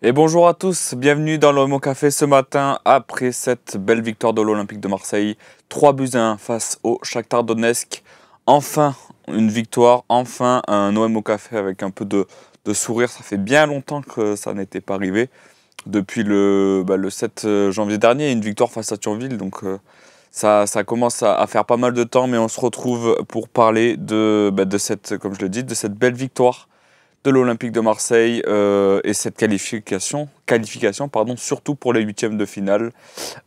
Et bonjour à tous, bienvenue dans l'OM au Café ce matin après cette belle victoire de l'Olympique de Marseille. 3-1 face au Shakhtar Donetsk. Enfin une victoire, enfin un OM au Café avec un peu de sourire. Ça fait bien longtemps que ça n'était pas arrivé. Depuis le 7 janvier dernier, une victoire face à Thionville. Donc ça commence à faire pas mal de temps, mais on se retrouve pour parler de cette, comme je le dis, de cette belle victoire de l'Olympique de Marseille et cette qualification surtout pour les huitièmes de finale.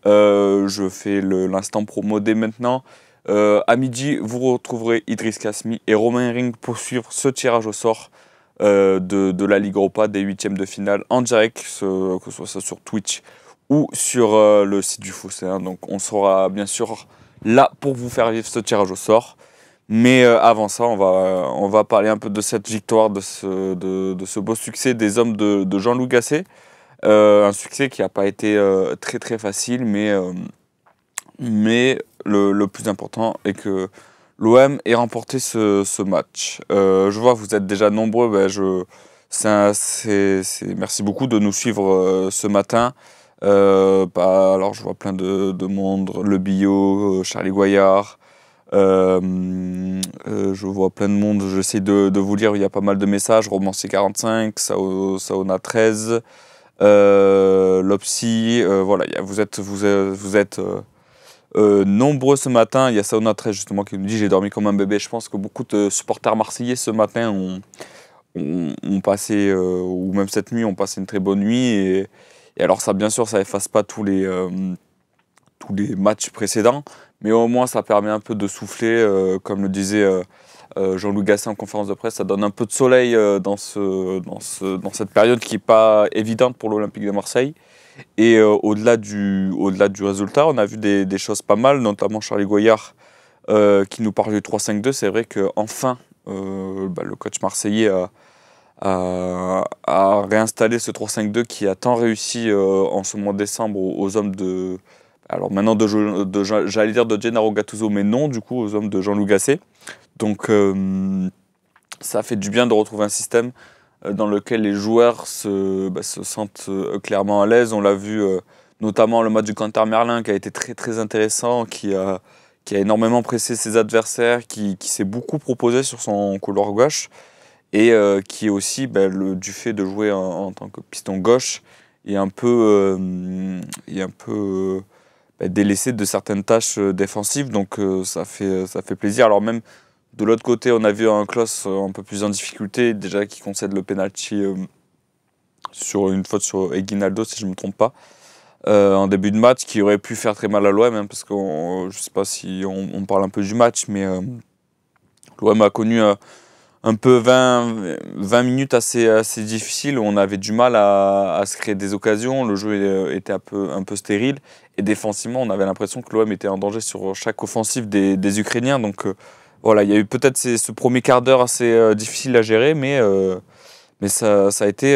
Je fais l'instant promo dès maintenant. À midi, vous retrouverez Idriss Kasmi et Romain Ring pour suivre ce tirage au sort de la Ligue Europa des huitièmes de finale en direct, que ce soit sur Twitch ou sur le site du Fosséen. Donc on sera bien sûr là pour vous faire vivre ce tirage au sort. Mais avant ça, on va parler un peu de cette victoire, de ce beau succès des hommes de Jean-Loup Gasset. Un succès qui n'a pas été très très facile, mais le plus important est que l'OM ait remporté ce match. Je vois que vous êtes déjà nombreux, merci beaucoup de nous suivre ce matin. Alors je vois plein de monde, Le Bio, Charlie Goyard. Je vois plein de monde, j'essaie de vous lire, il y a pas mal de messages. Romancier 45, Saona 13, Lopsy, voilà, vous êtes nombreux ce matin. Il y a Saona 13 justement qui nous dit j'ai dormi comme un bébé. Je pense que beaucoup de supporters marseillais ce matin ont passé, ou même cette nuit, ont passé une très bonne nuit. Et alors ça, bien sûr, ça efface pas tous les matchs précédents, mais au moins ça permet un peu de souffler, comme le disait Jean-Loup Gasset en conférence de presse, ça donne un peu de soleil dans cette période qui n'est pas évidente pour l'Olympique de Marseille. Et au-delà du résultat, on a vu des choses pas mal, notamment Charlie Goyard qui nous parle du 3-5-2. C'est vrai qu'enfin, le coach marseillais a réinstallé ce 3-5-2 qui a tant réussi en ce mois de décembre aux hommes de... Alors maintenant, j'allais dire de Gennaro Gattuso, mais non, du coup, aux hommes de Jean-Loup Gasset. Donc, ça fait du bien de retrouver un système dans lequel les joueurs se sentent clairement à l'aise. On l'a vu notamment le match du Canter Merlin qui a été très, très intéressant, qui a énormément pressé ses adversaires, qui s'est beaucoup proposé sur son couloir gauche et qui est aussi, du fait de jouer en tant que piston gauche, est un peu délaissé de certaines tâches défensives, donc ça fait plaisir. Alors même de l'autre côté, on a vu un Klose un peu plus en difficulté, déjà qui concède le penalty sur une faute sur Eguinaldo, si je ne me trompe pas, en début de match, qui aurait pu faire très mal à l'OM, parce que je ne sais pas si on parle un peu du match, mais l'OM a connu un peu 20 minutes assez difficiles où on avait du mal à se créer des occasions. Le jeu était un peu stérile. Et défensivement, on avait l'impression que l'OM était en danger sur chaque offensive des Ukrainiens. Donc voilà, il y a eu peut-être ce premier quart d'heure assez difficile à gérer, mais ça a été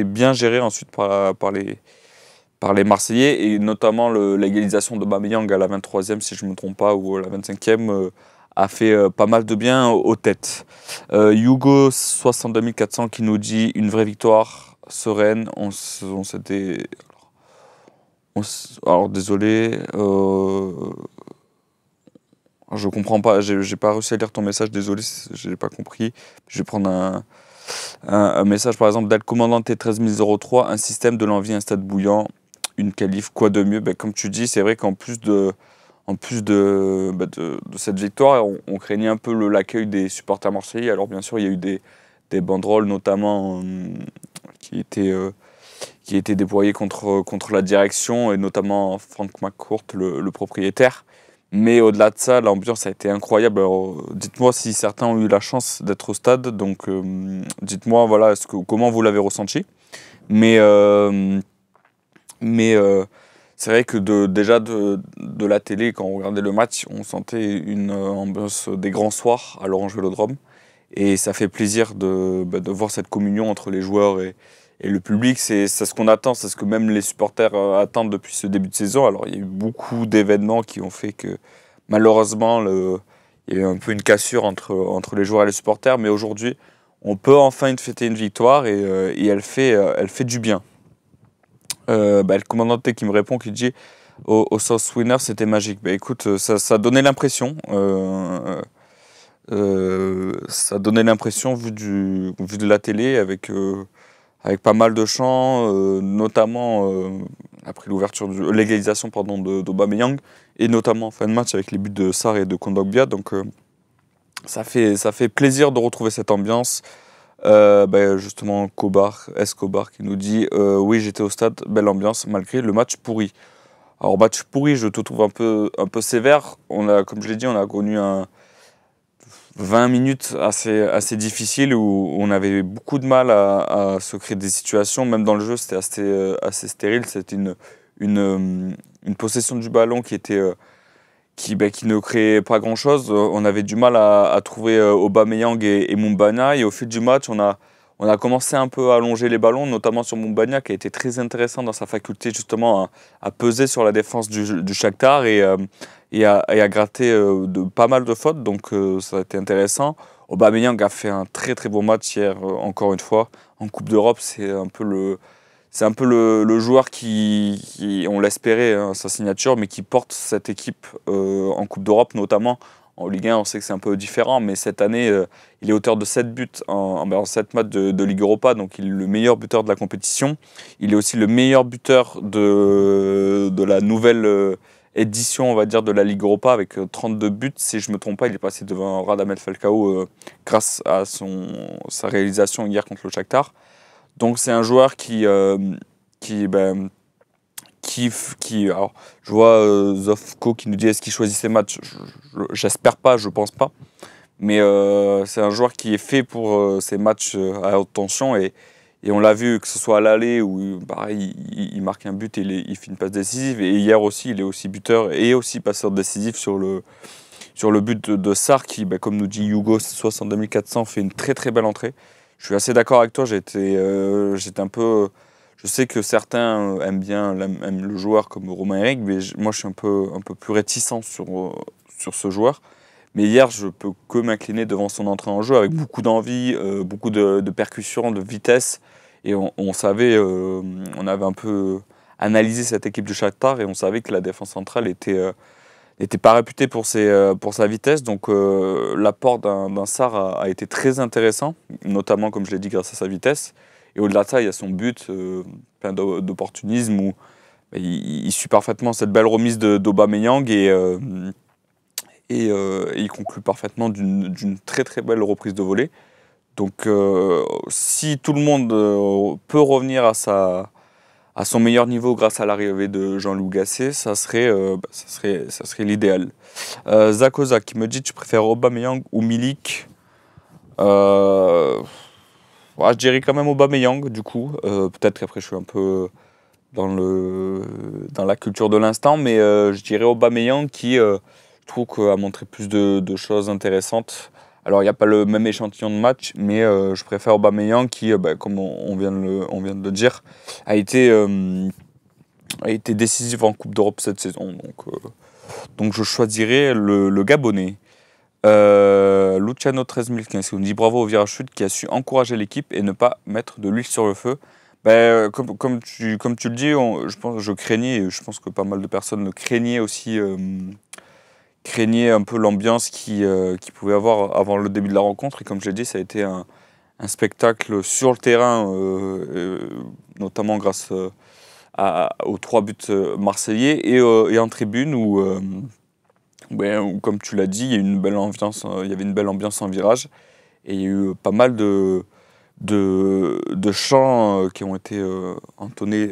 bien géré ensuite par les Marseillais, et notamment l'égalisation de Aubameyang à la 23e, si je ne me trompe pas, ou à la 25e. A fait pas mal de bien aux têtes. Hugo 62 400 qui nous dit une vraie victoire sereine. Alors désolé, je comprends pas, j'ai pas réussi à lire ton message, désolé, j'ai pas compris. Je vais prendre un message par exemple d'Al Commandant T13003, un système de l'envie, un stade bouillant, une qualif, quoi de mieux. Comme tu dis, c'est vrai qu'en plus de cette victoire, on craignait un peu l'accueil des supporters marseillais. Alors bien sûr, il y a eu des banderoles notamment qui étaient déployées contre la direction, et notamment Frank McCourt, le propriétaire. Mais au-delà de ça, l'ambiance a été incroyable. Alors, dites-moi si certains ont eu la chance d'être au stade. Donc dites-moi voilà, comment vous l'avez ressenti. Mais c'est vrai que déjà de la télé, quand on regardait le match, on sentait une ambiance des grands soirs à l'Orange Vélodrome. Et ça fait plaisir de voir cette communion entre les joueurs et le public. C'est ce qu'on attend, c'est ce que même les supporters attendent depuis ce début de saison. Alors il y a eu beaucoup d'événements qui ont fait que malheureusement il y a eu un peu une cassure entre les joueurs et les supporters. Mais aujourd'hui, on peut enfin fêter une victoire et elle fait du bien. Le commandant qui me répond, qui dit au South Winner c'était magique. Écoute, ça donnait l'impression. Ça donnait l'impression vu de la télé avec pas mal de chants, notamment après l'égalisation d'Aubameyang et notamment en fin de match avec les buts de Sarr et de Kondogbia. Donc ça fait plaisir de retrouver cette ambiance. Justement, Escobar qui nous dit oui, j'étais au stade, belle ambiance malgré le match pourri. Alors match pourri, je te trouve un peu sévère. Comme je l'ai dit, on a connu 20 minutes assez difficiles où on avait beaucoup de mal à se créer des situations. Même dans le jeu, c'était assez stérile. C'était une possession du ballon qui ne créait pas grand-chose. On avait du mal à trouver Aubameyang et Mumbagna. Et au fil du match, on a commencé un peu à allonger les ballons, notamment sur Mumbagna, qui a été très intéressant dans sa faculté justement à peser sur la défense du Shakhtar et à gratter de pas mal de fautes. Donc ça a été intéressant. Aubameyang a fait un très très bon match hier, encore une fois. En Coupe d'Europe, c'est un peu le joueur qui on l'espérait, hein, sa signature, mais qui porte cette équipe en Coupe d'Europe, notamment. En Ligue 1, on sait que c'est un peu différent, mais cette année, il est auteur de 7 buts en 7 matchs de Ligue Europa, donc il est le meilleur buteur de la compétition. Il est aussi le meilleur buteur de la nouvelle édition, on va dire, de la Ligue Europa, avec 32 buts. Si je ne me trompe pas, il est passé devant Radamel Falcao grâce à sa réalisation hier contre le Shakhtar. Donc c'est un joueur qui alors, je vois Zofko qui nous dit est-ce qu'il choisit ses matchs. J'espère pas, je pense pas. Mais c'est un joueur qui est fait pour ces matchs à haute tension et on l'a vu que ce soit à l'aller où pareil, il marque un but et il fait une passe décisive. Et hier aussi, il est aussi buteur et aussi passeur décisif sur le but de Sarr qui, comme nous dit Hugo 62400, fait une très très belle entrée. Je suis assez d'accord avec toi, j'étais un peu... Je sais que certains aiment le joueur comme Romain Eric, mais moi je suis un peu plus réticent sur ce joueur. Mais hier, je peux que m'incliner devant son entrée en jeu avec beaucoup d'envie, beaucoup de percussions, de vitesse. Et on savait, on avait un peu analysé cette équipe du Shakhtar et on savait que la défense centrale n'était pas réputée pour sa vitesse. Donc l'apport d'un Sarr a été très intéressant, notamment, comme je l'ai dit, grâce à sa vitesse. Et au-delà de ça, il y a son but, plein d'opportunisme, où il suit parfaitement cette belle remise d'Aubameyang et il conclut parfaitement d'une très très belle reprise de volée. Donc si tout le monde peut revenir à son meilleur niveau grâce à l'arrivée de Jean-Louis Gasset, ça serait l'idéal. Zakoza qui me dit tu préfères Aubameyang ou Milik. Je dirais quand même Aubameyang du coup. Peut-être qu'après je suis un peu dans la culture de l'instant, mais je dirais Aubameyang qui je trouve a montré plus de choses intéressantes. Alors il n'y a pas le même échantillon de match, mais je préfère Aubameyang qui, comme on vient de le dire, a été décisif en Coupe d'Europe cette saison. Donc je choisirais le Gabonais. Luciano 13015 qui nous dit bravo au virage chute qui a su encourager l'équipe et ne pas mettre de l'huile sur le feu. Comme tu le dis, je craignais, et je pense que pas mal de personnes le craignaient aussi, craignaient un peu l'ambiance qu'il pouvait avoir avant le début de la rencontre. Et comme je l'ai dit, ça a été un spectacle sur le terrain, notamment grâce aux 3 buts marseillais et en tribune où, comme tu l'as dit, il y avait une belle ambiance en virage et il y a eu pas mal de chants qui ont été entonnés,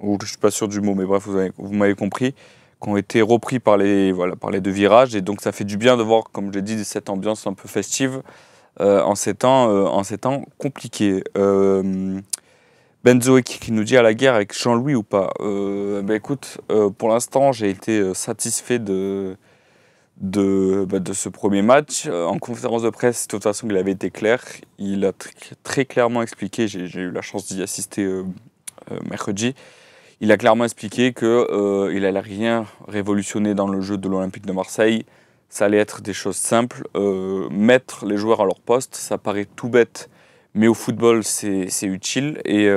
je ne suis pas sûr du mot, mais bref, vous m'avez compris, qui ont été repris par les deux virages. Et donc ça fait du bien de voir, comme je l'ai dit, cette ambiance un peu festive en ces temps compliqués. Benzo qui nous dit à la guerre avec Jean-Louis ou pas. Écoute, pour l'instant, j'ai été satisfait de ce premier match. En conférence de presse, de toute façon, il avait été clair. Il a très clairement expliqué, j'ai eu la chance d'y assister mercredi, il a clairement expliqué qu'il n'allait rien révolutionner dans le jeu de l'Olympique de Marseille. ça allait être des choses simples. Mettre les joueurs à leur poste, ça paraît tout bête, mais au football, c'est utile. Et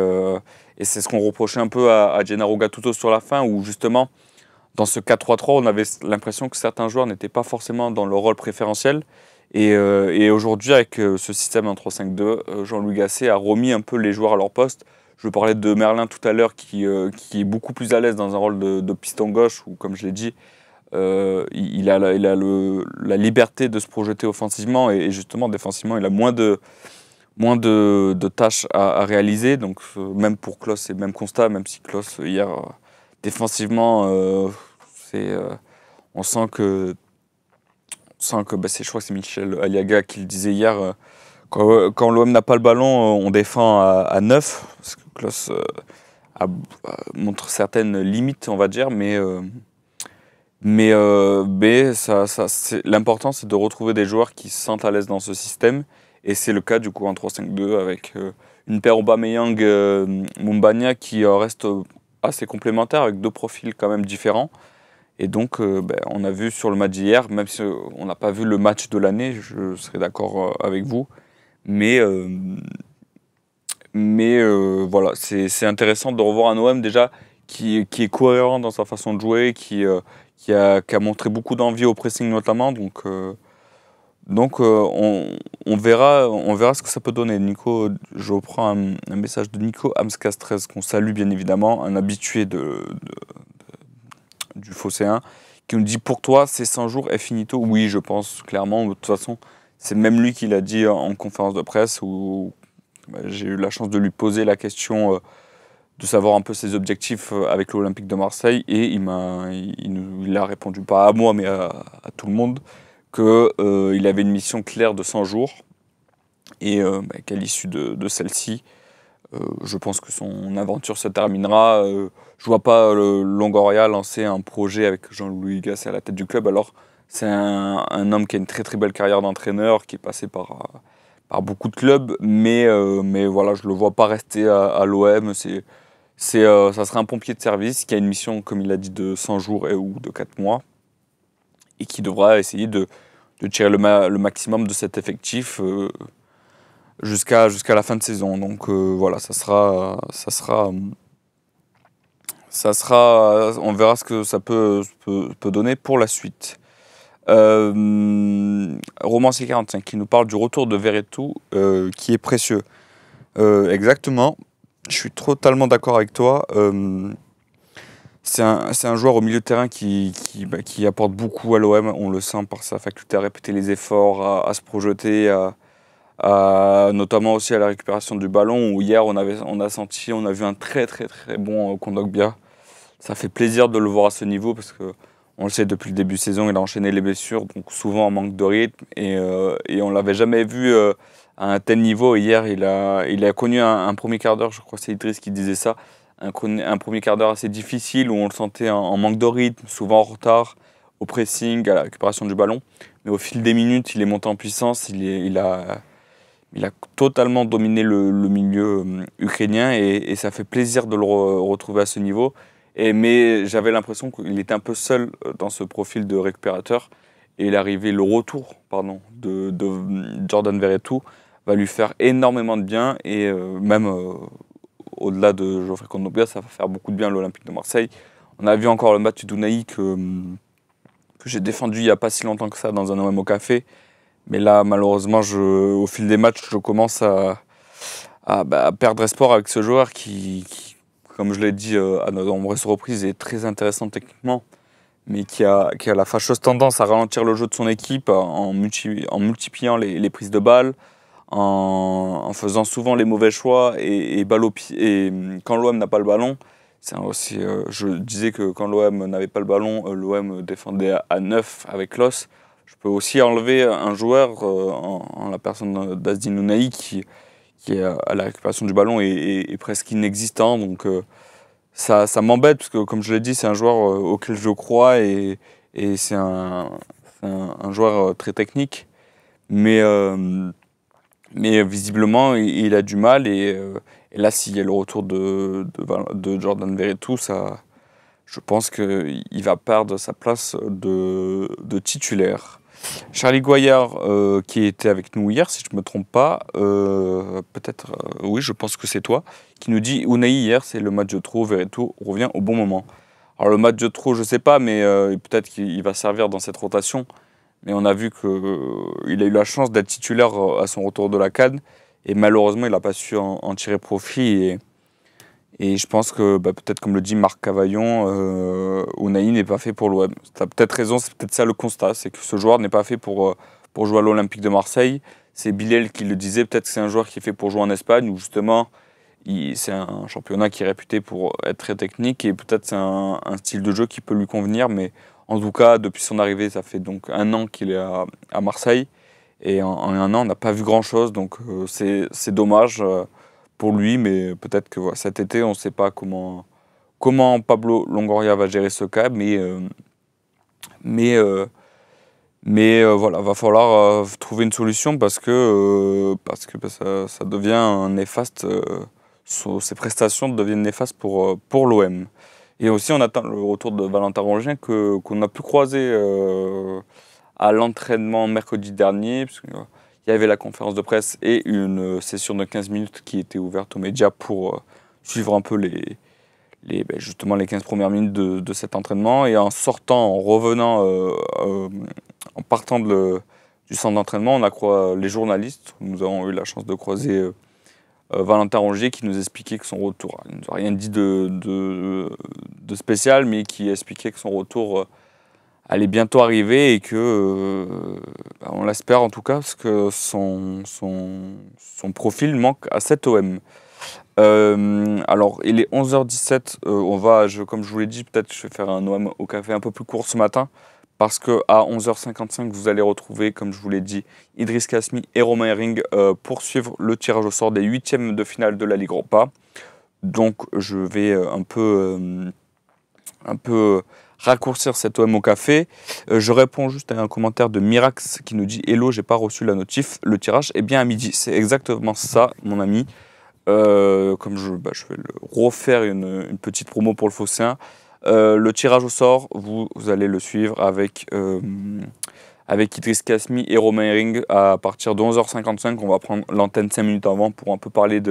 c'est ce qu'on reprochait un peu à Gennaro Gattuso sur la fin, où justement, dans ce 4-3-3, on avait l'impression que certains joueurs n'étaient pas forcément dans leur rôle préférentiel. Et aujourd'hui, avec ce système 1-3-5-2, Jean-Louis Gasset a remis un peu les joueurs à leur poste. Je parlais de Merlin tout à l'heure, qui est beaucoup plus à l'aise dans un rôle de piston gauche, où, comme je l'ai dit, il a la liberté de se projeter offensivement, et justement, défensivement, il a moins de tâches à réaliser. Donc, même pour Klose, c'est le même constat, même si Klose, hier, défensivement, on sent que je crois que c'est Michel Aliaga qui le disait hier, quand l'OM n'a pas le ballon, on défend à 9, parce que Klose montre certaines limites, on va dire, mais l'important, c'est de retrouver des joueurs qui se sentent à l'aise dans ce système, et c'est le cas du coup en 3-5-2 avec une paire Aubameyang-Mumbagna qui reste assez complémentaire, avec deux profils quand même différents. Et donc, on a vu sur le match d'hier, même si on n'a pas vu le match de l'année, je serai d'accord avec vous, mais voilà, c'est intéressant de revoir un OM déjà qui est cohérent dans sa façon de jouer, qui a montré beaucoup d'envie au pressing notamment. Donc on verra ce que ça peut donner. Nico, je reprends un message de Nico Amscas13 qu'on salue bien évidemment, un habitué du Phocéen, qui nous dit: pour toi, c'est 100 jours est finito. Oui, je pense clairement. De toute façon, c'est même lui qui l'a dit en conférence de presse, où j'ai eu la chance de lui poser la question de savoir un peu ses objectifs avec l'Olympique de Marseille, et il a répondu, pas à moi, mais à tout le monde, qu'il avait une mission claire de 100 jours, et qu'à l'issue de celle-ci, je pense que son aventure se terminera. Je vois pas le Longoria lancer un projet avec Jean-Louis Gasset à la tête du club. Alors, c'est un homme qui a une très très belle carrière d'entraîneur, qui est passé par beaucoup de clubs, mais voilà, je le vois pas rester à l'OM. Ça serait un pompier de service qui a une mission, comme il a dit, de 100 jours ou de 4 mois, et qui devra essayer de tirer le maximum de cet effectif jusqu'à la fin de saison. Donc voilà, ça sera, on verra ce que ça peut donner pour la suite. Romancier 45 qui nous parle du retour de Verretou, qui est précieux. Exactement, je suis totalement d'accord avec toi. C'est un joueur au milieu de terrain qui apporte beaucoup à l'OM. On le sent par sa faculté à répéter les efforts, à se projeter, notamment aussi à la récupération du ballon, où hier on a vu un très très très bon Kondogbia. Ça fait plaisir de le voir à ce niveau, parce que on le sait, depuis le début de saison, il a enchaîné les blessures, donc souvent en manque de rythme, et on ne l'avait jamais vu à un tel niveau. Hier, il a connu un premier quart d'heure, je crois que c'est Idriss qui disait ça, un premier quart d'heure assez difficile, où on le sentait en manque de rythme, souvent en retard, au pressing, à la récupération du ballon. Mais au fil des minutes, il est monté en puissance, il a totalement dominé le milieu ukrainien, et ça fait plaisir de le retrouver à ce niveau. Mais j'avais l'impression qu'il était un peu seul dans ce profil de récupérateur, et le retour de Jordan Verretou va lui faire énormément de bien, et même au-delà de Geoffrey Kondogbia, ça va faire beaucoup de bien à l'Olympique de Marseille. On a vu encore le match d'Unai que j'ai défendu il n'y a pas si longtemps que ça dans un OM au café, mais là malheureusement au fil des matchs je commence à perdre espoir avec ce joueur qui, comme je l'ai dit à de nombreuses reprises, est très intéressant techniquement, mais qui a la fâcheuse tendance à ralentir le jeu de son équipe en multipliant les prises de balles, en faisant souvent les mauvais choix, et balle au pied. Et quand l'OM n'a pas le ballon, je disais que quand l'OM n'avait pas le ballon, l'OM défendait à 9 avec Los. Je peux aussi enlever un joueur en la personne d'Azdin Ounahi qui est à la récupération du ballon est presque inexistant. Donc ça m'embête, parce que, comme je l'ai dit, c'est un joueur auquel je crois, et c'est un joueur très technique. Mais visiblement, il a du mal, et là, s'il y a le retour de Jordan Verretou, je pense qu'il va perdre sa place de titulaire. Charlie Goyard, qui était avec nous hier, si je ne me trompe pas, peut-être, oui, je pense que c'est toi, qui nous dit Unai hier, c'est le match de trop, Verretou revient au bon moment. Alors le match de trop, je ne sais pas, mais peut-être qu'il va servir dans cette rotation. Mais on a vu qu'il a eu la chance d'être titulaire à son retour de la CAN, et malheureusement, il n'a pas su en tirer profit. Et je pense que peut-être comme le dit Marc Cavaillon, Unai n'est pas fait pour l'OM. Tu as peut-être raison, c'est peut-être ça le constat, c'est que ce joueur n'est pas fait pour jouer à l'Olympique de Marseille. C'est Bilal qui le disait, peut-être que c'est un joueur qui est fait pour jouer en Espagne, où justement c'est un championnat qui est réputé pour être très technique, et peut-être c'est un style de jeu qui peut lui convenir, mais en tout cas, depuis son arrivée, ça fait donc 1 an qu'il est à Marseille, et en 1 an, on n'a pas vu grand-chose, donc c'est dommage. Pour lui, mais peut-être que voilà, cet été, on ne sait pas comment Pablo Longoria va gérer ce cas, mais voilà, va falloir trouver une solution parce que ça devient néfaste, ses prestations deviennent néfastes pour l'OM. Et aussi, on attend le retour de Valentin Rongier qu'on a pu croiser à l'entraînement mercredi dernier, parce que, il y avait la conférence de presse et une session de 15 minutes qui était ouverte aux médias pour suivre un peu justement les 15 premières minutes de cet entraînement. Et en sortant, en revenant, en partant du centre d'entraînement, on a croisé les journalistes. Nous avons eu la chance de croiser Valentin Rongier qui nous expliquait que son retour, il ne nous a rien dit de spécial, mais qui expliquait que son retour allait bientôt arriver et que, on l'espère en tout cas, parce que son profil manque à cet OM. Alors, il est 11h17, comme je vous l'ai dit, peut-être je vais faire un OM au café un peu plus court ce matin, parce qu'à 11h55, vous allez retrouver, comme je vous l'ai dit, Idriss Kasmi et Romain Herring pour suivre le tirage au sort des 8e de finale de la Ligue Europa. Donc, je vais un peu raccourcir cet OM au café. Je réponds juste à un commentaire de Mirax qui nous dit « Hello, j'ai pas reçu la notif, le tirage est bien à midi ». C'est exactement ça, mon ami. Comme je vais le refaire une petite promo pour le Phocéen. Le tirage au sort, vous allez le suivre avec Idriss Kasmi et Romain Herring à partir de 11h55. On va prendre l'antenne 5 minutes avant pour un peu parler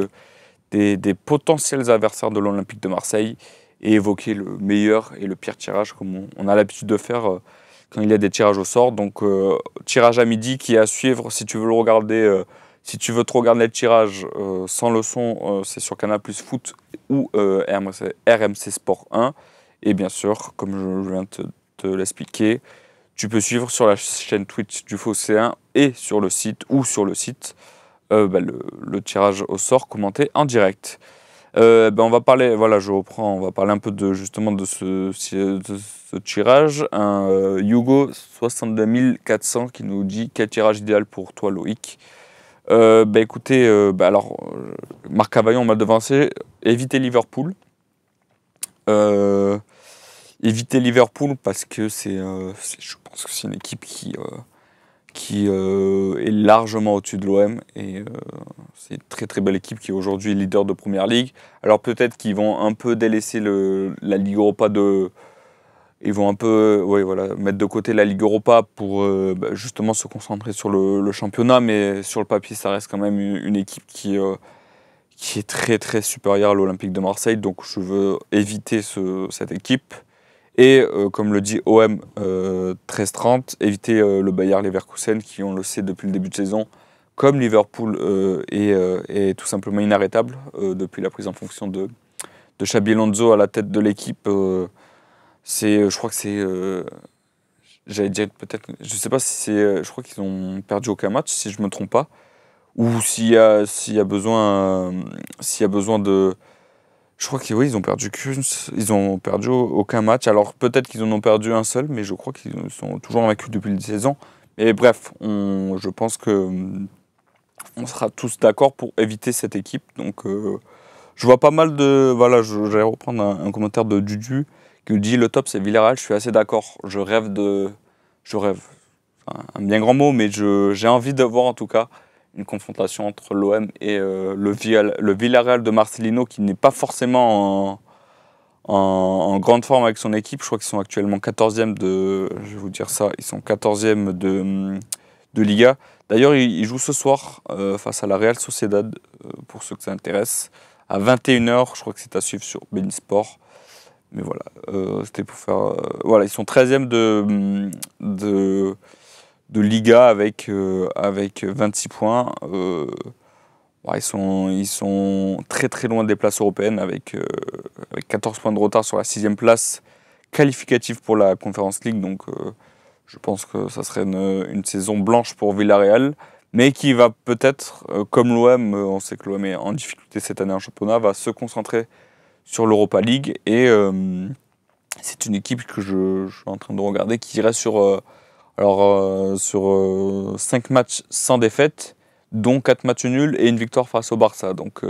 des potentiels adversaires de l'Olympique de Marseille et évoquer le meilleur et le pire tirage comme on a l'habitude de faire quand il y a des tirages au sort. Donc tirage à midi qui est à suivre si tu veux le regarder. Si tu veux te regarder le tirage sans le son, c'est sur Canal Plus Foot ou RMC Sport 1. Et bien sûr, comme je viens de te l'expliquer, tu peux suivre sur la chaîne Twitch du Phocéen et sur le site le tirage au sort commenté en direct. On va parler, voilà, on va parler un peu justement de ce tirage. Hugo 62 400 qui nous dit quel tirage idéal pour toi, Loïc. Écoutez, Marc Cavaillon m'a devancé. Évitez Liverpool. Parce que je pense que c'est une équipe qui est largement au-dessus de l'OM et c'est une très très belle équipe qui est aujourd'hui leader de Première Ligue. Alors peut-être qu'ils vont un peu délaisser la Ligue Europa ils vont un peu mettre de côté la Ligue Europa pour justement se concentrer sur le championnat, mais sur le papier ça reste quand même une équipe qui est très très supérieure à l'Olympique de Marseille, donc je veux éviter cette équipe. Et comme le dit OM 13-30, éviter le Bayer Leverkusen qui, on le sait depuis le début de saison, comme Liverpool, est tout simplement inarrêtable depuis la prise en fonction de Xabi Alonso à la tête de l'équipe. Je crois que c'est... j'allais dire peut-être... Je sais pas si c'est... je crois qu'ils ont perdu aucun match, si je me trompe pas. Ou s'il y a besoin de... Je crois qu'ils ils ont perdu aucun match. Alors peut-être qu'ils en ont perdu un seul, mais je crois qu'ils sont toujours invaincus depuis une saison. Et bref, je pense que on sera tous d'accord pour éviter cette équipe. Donc je vois pas mal de... Voilà, j'allais reprendre un commentaire de Dudu qui nous dit le top c'est Villarreal. Je suis assez d'accord. Je rêve. Enfin, un bien grand mot, mais j'ai envie de voir en tout cas une confrontation entre l'OM et le Villarreal de Marcelino qui n'est pas forcément en grande forme avec son équipe. Je crois qu'ils sont actuellement 14e je vais vous dire ça, ils sont 14e de Liga. D'ailleurs, ils jouent ce soir face à la Real Sociedad, pour ceux que ça intéresse, à 21h. Je crois que c'est à suivre sur beIN Sport. Mais voilà, c'était pour faire... voilà, ils sont 13e de Liga avec 26 points. Ouais, ils sont très très loin des places européennes avec 14 points de retard sur la 6e place qualificative pour la Conference League. Donc je pense que ça serait une saison blanche pour Villarreal, mais qui va peut-être, comme l'OM, on sait que l'OM est en difficulté cette année en championnat, va se concentrer sur l'Europa League. Et c'est une équipe que je suis en train de regarder qui reste sur 5 matchs sans défaite, dont 4 matchs nuls et une victoire face au Barça. Donc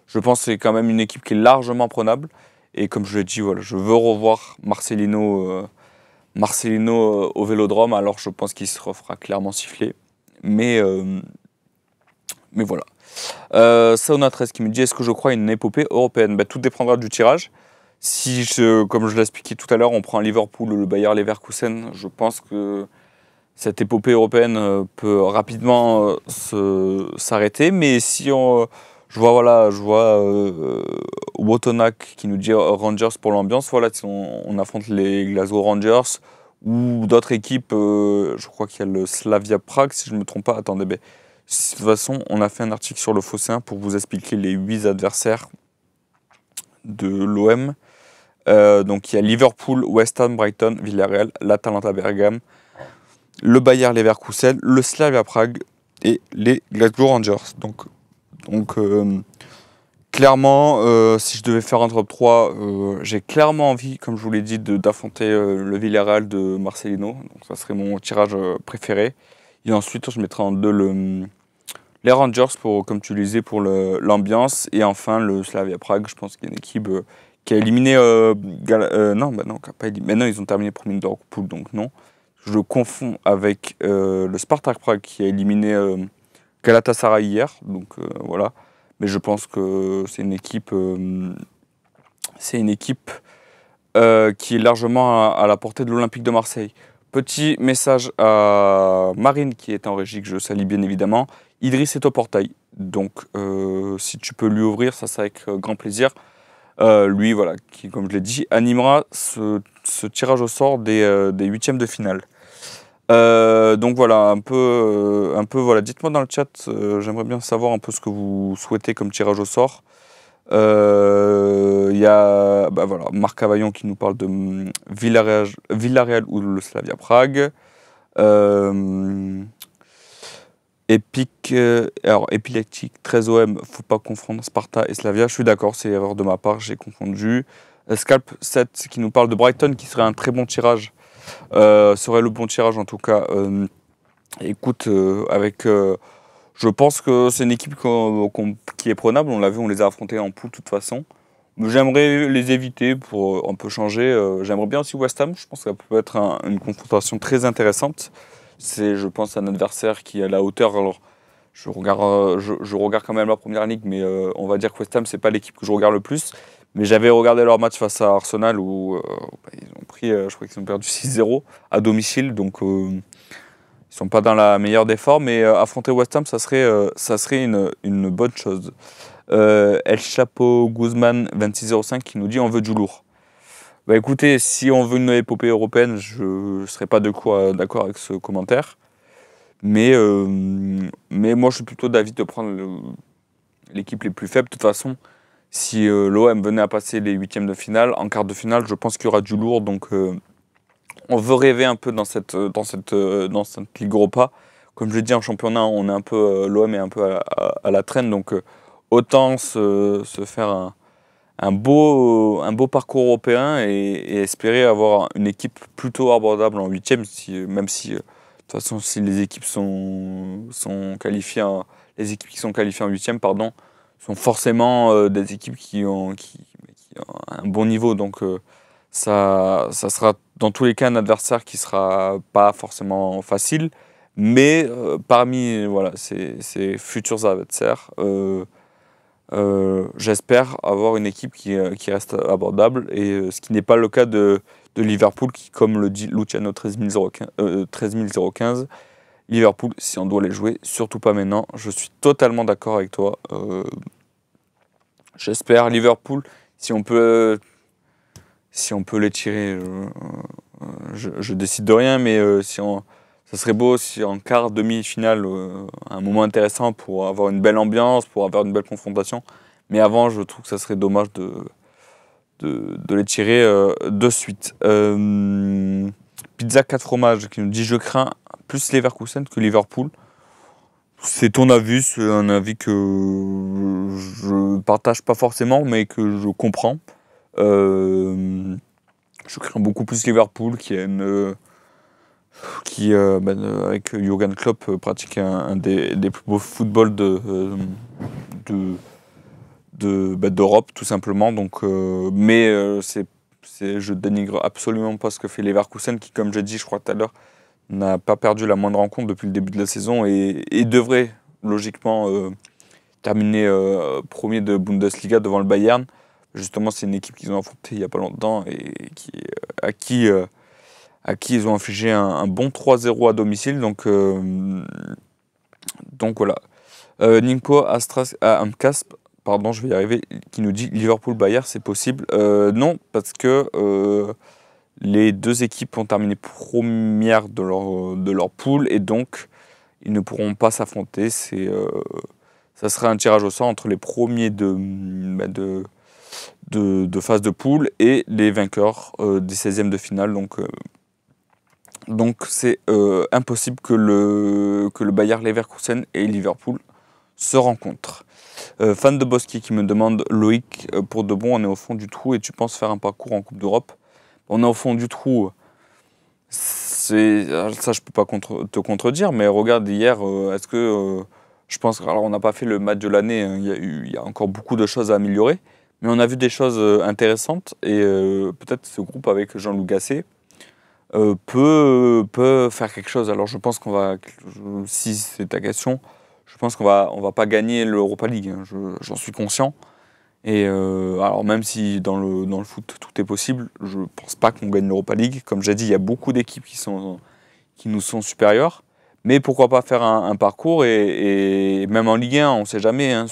je pense que c'est quand même une équipe qui est largement prenable. Et comme je l'ai dit, voilà, je veux revoir Marcelino au Vélodrome. Alors je pense qu'il se refera clairement siffler. Mais voilà. Sauna 13 qui me dit: est-ce que je crois à une épopée européenne? Tout dépendra du tirage. Si, comme je l'ai expliqué tout à l'heure, on prend Liverpool ou le Bayer Leverkusen, je pense que cette épopée européenne peut rapidement s'arrêter. Mais si je vois Wotonak qui nous dit Rangers pour l'ambiance. Voilà, si on affronte les Glasgow Rangers ou d'autres équipes, je crois qu'il y a le Slavia Prague, si je ne me trompe pas. Attendez, de toute façon, on a fait un article sur le Phocéen pour vous expliquer les 8 adversaires de l'OM. Donc il y a Liverpool, West Ham, Brighton, Villarreal, l'Atalanta Bergame, le Bayer Leverkusen, le Slavia Prague et les Glasgow Rangers. Donc clairement, si je devais faire un top 3, j'ai clairement envie, comme je vous l'ai dit, d'affronter le Villarreal de Marcelino. Donc ça serait mon tirage préféré. Et ensuite, je mettrai en 2 les Rangers, comme tu le disais, pour l'ambiance. Et enfin, le Slavia Prague, je pense qu'il y a une équipe qui a éliminé... non, pas éliminé. Maintenant, ils ont terminé premier de leur poule, donc non. Je le confonds avec le Spartak Prague qui a éliminé Galatasaray hier. Donc voilà. Mais je pense que c'est une équipe qui est largement à la portée de l'Olympique de Marseille. Petit message à Marine qui est en régie, que je salue bien évidemment. Idriss est au portail, donc si tu peux lui ouvrir, ça c'est avec grand plaisir. Lui, voilà, qui, comme je l'ai dit, animera ce tirage au sort des 8e de finale. Donc voilà, un peu voilà. Dites-moi dans le chat, j'aimerais bien savoir un peu ce que vous souhaitez comme tirage au sort. Il y a voilà, Marc Cavaillon qui nous parle de Villarreal ou le Slavia Prague. Épileptique 13 OM, faut pas confondre Sparta et Slavia. Je suis d'accord, c'est erreur de ma part, j'ai confondu. Scalp 7 qui nous parle de Brighton, qui serait un très bon tirage. Serait le bon tirage en tout cas. Écoute, je pense que c'est une équipe qui est prenable. On l'a vu, on les a affrontés en poule de toute façon. J'aimerais les éviter pour un peu changer. J'aimerais bien aussi West Ham. Je pense que ça peut être une confrontation très intéressante. C'est, je pense, un adversaire qui est à la hauteur. Alors, je regarde quand même la première ligue, mais on va dire que West Ham, c'est pas l'équipe que je regarde le plus. Mais j'avais regardé leur match face à Arsenal où ils ont pris, je crois qu'ils ont perdu 6-0 à domicile. Donc, ils sont pas dans la meilleure des formes. Mais affronter West Ham, ça serait une bonne chose. El Chapo Guzman 2605 qui nous dit on veut du lourd. Écoutez, si on veut une épopée européenne, je ne serais pas d'accord avec ce commentaire. Mais moi, je suis plutôt d'avis de prendre l'équipe les plus faibles. De toute façon, si l'OM venait à passer les 8e de finale, en quart de finale, je pense qu'il y aura du lourd. Donc, on veut rêver un peu dans cette Ligue Europa. Comme je l'ai dit, en championnat, l'OM est un peu à la traîne. Donc, autant se faire un beau parcours européen et espérer avoir une équipe plutôt abordable en 8e, même si de toute façon si les équipes sont qualifiées les équipes qui sont qualifiées en 8e sont forcément des équipes qui ont un bon niveau, donc ça sera dans tous les cas un adversaire qui sera pas forcément facile, mais parmi voilà ces futurs adversaires, J'espère avoir une équipe qui reste abordable, et ce qui n'est pas le cas de Liverpool, qui, comme le dit Luciano 13015, Liverpool, si on doit les jouer, surtout pas maintenant. Je suis totalement d'accord avec toi. J'espère Liverpool, si on peut les tirer, je décide de rien, mais ça serait beau si en quart, demi-finale, un moment intéressant pour avoir une belle ambiance, pour avoir une belle confrontation. Mais avant, je trouve que ça serait dommage de les tirer de suite. Pizza 4 fromages qui nous dit: je crains plus Leverkusen que Liverpool. C'est ton avis, c'est un avis que je partage pas forcément, mais que je comprends. Je crains beaucoup plus Liverpool, avec Jürgen Klopp, pratique un des plus beaux footballs d'Europe, tout simplement. Donc, je dénigre absolument pas ce que fait Leverkusen, qui, comme j'ai dit, je crois tout à l'heure, n'a pas perdu la moindre rencontre depuis le début de la saison, et devrait logiquement terminer premier de Bundesliga devant le Bayern. Justement, c'est une équipe qu'ils ont affrontée il n'y a pas longtemps, et à qui ils ont infligé un bon 3-0 à domicile. Donc voilà. Ninko Amcasp, pardon, je vais y arriver, qui nous dit: Liverpool-Bayern, c'est possible. Non, parce que les deux équipes ont terminé première de leur poule, et donc ils ne pourront pas s'affronter. Ça sera un tirage au sort entre les premiers de phase de poule et les vainqueurs des 16e de finale. Donc c'est impossible que le Bayer Leverkusen et Liverpool se rencontrent. Fan de Bosky qui me demande: Loïc, pour de bon, on est au fond du trou et tu penses faire un parcours en Coupe d'Europe? On est au fond du trou, ça je peux pas te contredire, mais regarde hier, est-ce que je pense, alors on n'a pas fait le match de l'année, hein, il y a encore beaucoup de choses à améliorer, mais on a vu des choses intéressantes, et peut-être ce groupe avec Jean-Loup Gasset peut faire quelque chose. Alors je pense qu'on va, si c'est ta question, je pense qu'on va pas gagner l'Europa League, hein, j'en suis conscient. Et alors même si dans le foot tout est possible, je pense pas qu'on gagne l'Europa League. Comme j'ai dit, il y a beaucoup d'équipes qui nous sont supérieures. Mais pourquoi pas faire un parcours, et même en Ligue 1, on ne sait jamais, hein,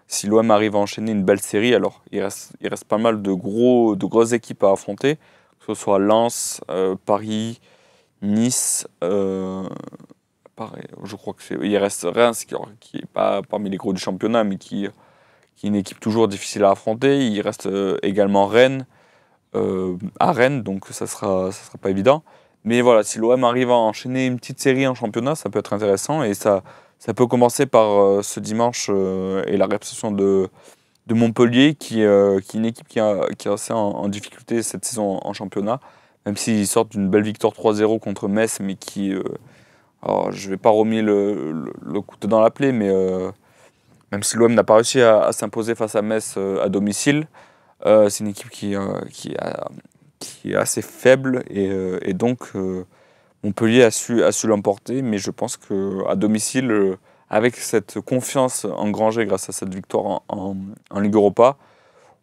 si l'OM arrive à enchaîner une belle série. Alors il reste pas mal de grosses équipes à affronter, que ce soit Lens, Paris, Nice. Pareil, je crois il reste Reims qui est pas parmi les gros du championnat, mais qui est une équipe toujours difficile à affronter. Il reste également Rennes, à Rennes, donc ça sera pas évident. Mais voilà, si l'OM arrive à enchaîner une petite série en championnat, ça peut être intéressant, et ça peut commencer par ce dimanche et la réception de Montpellier, qui est une équipe qui est assez en difficulté cette saison en championnat, même s'ils sortent d'une belle victoire 3-0 contre Metz, mais alors, je ne vais pas remuer le couteau dans la plaie, mais même si l'OM n'a pas réussi à s'imposer face à Metz à domicile, c'est une équipe qui est assez faible, et donc Montpellier a su l'emporter. Mais je pense qu'à domicile, avec cette confiance engrangée grâce à cette victoire en Ligue Europa,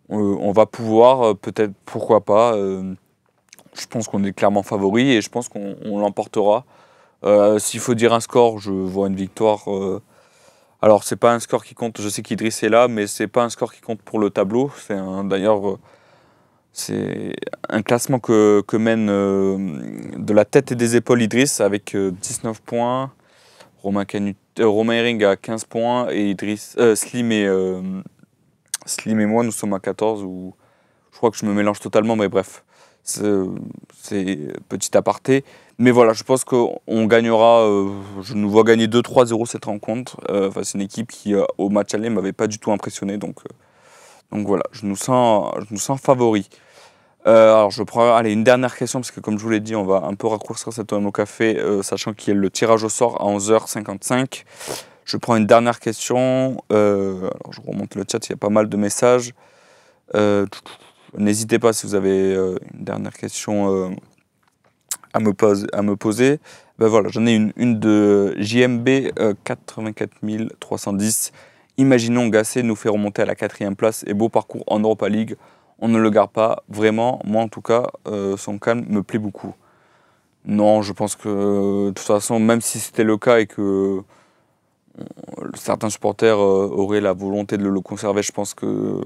on va pouvoir peut-être, pourquoi pas, je pense qu'on est clairement favori, et je pense qu'on l'emportera. S'il faut dire un score, je vois une victoire. Alors, c'est pas un score qui compte, je sais qu'Idriss est là, mais c'est pas un score qui compte pour le tableau. D'ailleurs, c'est un classement que mène de la tête et des épaules Idriss, avec 19 points. Romain Hering a 15 points, et Slim et moi, nous sommes à 14. Je crois que je me mélange totalement, mais bref, c'est petit aparté. Mais voilà, je pense qu'on gagnera, je nous vois gagner 2-3-0 cette rencontre, face à une équipe qui, au match aller, ne m'avait pas du tout impressionné. Donc voilà, je nous sens favori. Alors je prends une dernière question, parce que comme je vous l'ai dit, on va un peu raccourcir cette OM au café, sachant qu'il y a le tirage au sort à 11h55. Je prends une dernière question. Alors je remonte le chat, il y a pas mal de messages. N'hésitez pas si vous avez une dernière question à me poser. Ben voilà, j'en ai une de JMB 84310 Imaginons Gasset nous fait remonter à la 4e place et beau parcours en Europa League. On ne le garde pas, vraiment, moi en tout cas, son calme me plaît beaucoup. Non, je pense que de toute façon, même si c'était le cas et que certains supporters auraient la volonté de le conserver, je pense que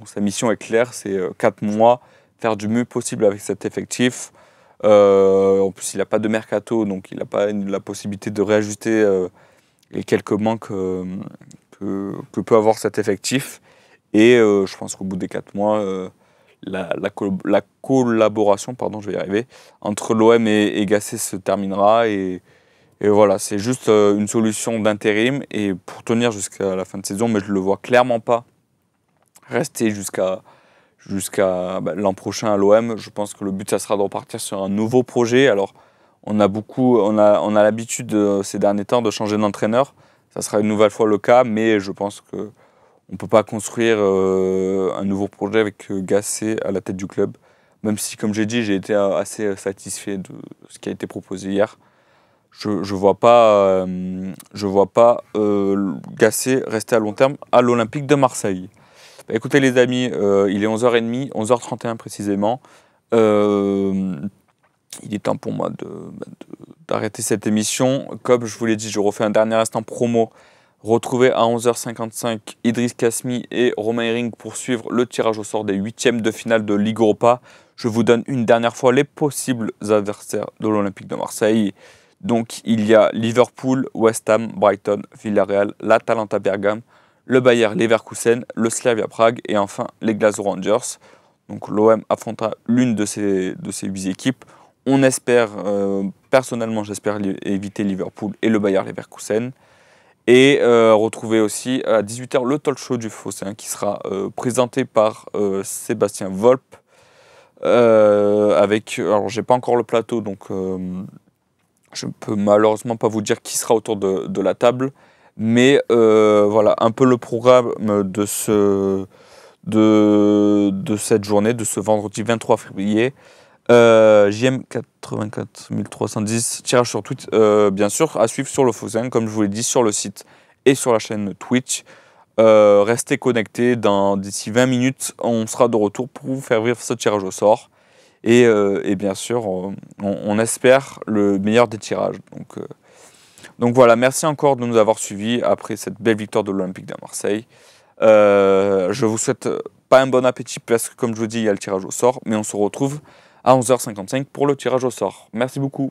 sa mission est claire, c'est 4 mois, faire du mieux possible avec cet effectif. En plus, il n'a pas de mercato, donc il n'a pas la possibilité de réajuster les quelques manques que peut avoir cet effectif. Et je pense qu'au bout des 4 mois, la collaboration, pardon, je vais y arriver, entre l'OM et Gasset se terminera. Et voilà, c'est juste une solution d'intérim et pour tenir jusqu'à la fin de saison, mais je ne le vois clairement pas rester jusqu'à l'an prochain à l'OM. Je pense que le but, ça sera de repartir sur un nouveau projet. Alors, on a l'habitude ces derniers temps de changer d'entraîneur. Ça sera une nouvelle fois le cas, mais je pense qu'on ne peut pas construire un nouveau projet avec Gasset à la tête du club. Même si, comme j'ai dit, j'ai été assez satisfait de ce qui a été proposé hier. Je ne vois pas, Gasset rester à long terme à l'Olympique de Marseille. Bah, écoutez les amis, il est 11h30, 11h31 précisément. Il est temps pour moi d'arrêter cette émission. Comme je vous l'ai dit, je refais un dernier instant promo. Retrouvez à 11h55 Idriss Kasmi et Romain Hering pour suivre le tirage au sort des 8e de finale de Ligue Europa. Je vous donne une dernière fois les possibles adversaires de l'Olympique de Marseille. Donc il y a Liverpool, West Ham, Brighton, Villarreal, l'Atalanta Bergame, le Bayer Leverkusen, le Slavia Prague et enfin les Glasgow Rangers. Donc l'OM affrontera l'une de ces 8 équipes. On espère, personnellement j'espère éviter Liverpool et le Bayer Leverkusen. Et retrouver aussi à 18h le talk show du Fossin qui sera présenté par Sébastien Volpe. Alors j'ai pas encore le plateau donc je ne peux malheureusement pas vous dire qui sera autour de la table. Mais voilà un peu le programme de cette journée, de ce vendredi 23 février. JM 84 310, tirage sur Twitch, bien sûr, à suivre sur le Fossin, comme je vous l'ai dit, sur le site et sur la chaîne Twitch. Restez connectés, d'ici 20 minutes, on sera de retour pour vous faire vivre ce tirage au sort. Et bien sûr, on espère le meilleur des tirages. Donc voilà, merci encore de nous avoir suivis après cette belle victoire de l'Olympique de Marseille. Je vous souhaite pas un bon appétit parce que, comme je vous dis, il y a le tirage au sort, mais on se retrouve à 11h55 pour le tirage au sort. Merci beaucoup.